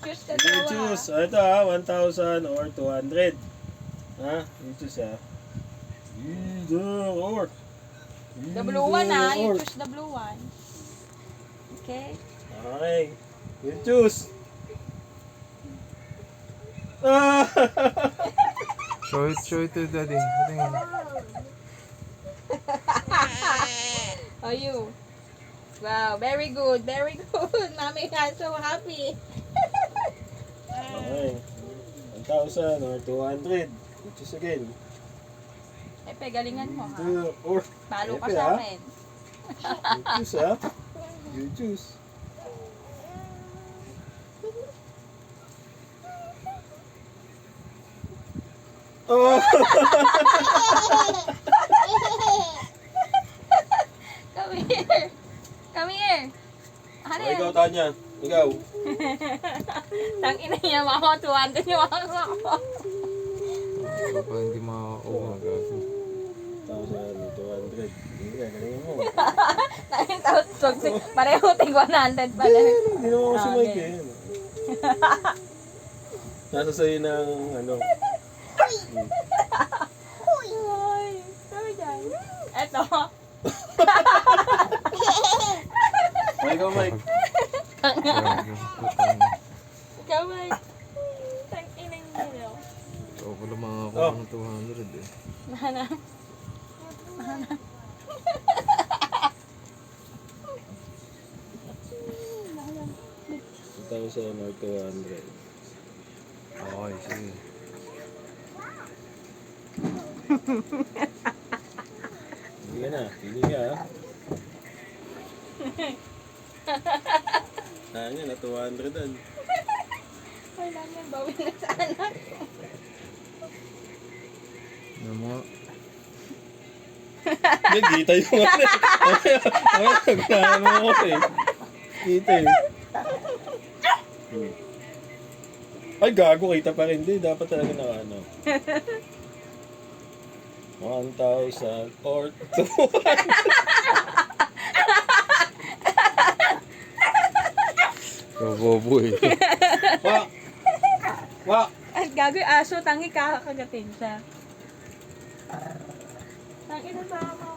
choose ka You daw choose. Ito ha, 1,000 or 200. Ha? You choose ha. Either or. The blue one Either You or. choose the blue one. Okay? Okay. You choose. Ah! Show it to daddy. Patingin. Oh, you. Wow, very good, very good. Mommy is so happy. Okay. 1,000 or 200. You choose again. Epe, galingan mo ha. Either or. Palo ka Epe, sa ha? akin. You choose ha. You choose. Oh! Come here. Come here. Ano Oh, yan? ikaw, Tanya. Ikaw. Tangina niya, mama, 200 yung ako. Baka hindi makakuha. Gago. 1,000 or 200. Hindi ka, galingan mo. Pareho tig 100 pala. Hindi naman ako si Okay. Mike eh. Nasa sa'yo ng ano. Ay, sabi dyan. Eto. Oh, ikaw, Mike. Gago. Putang. Ikaw, Mike. Tangina niyo. Ikaw pala makakuha ng 200 eh. Nana. 1,000 or 200. Okay, sige. Hindi ka na. Pili ka ha. Tanya na 200 dan. Wala niya, bawi na sa anak. Ano mo? Hindi, kita yung ano eh. Naglahan mo ako eh. Kita eh. Ay, gago, kita pa rin. Hindi, dapat talaga na ano. 1,000 or 200. Bobo eh. Wak! Wak! At gago yung aso, tangi kakagatin siya. Tangi na sama.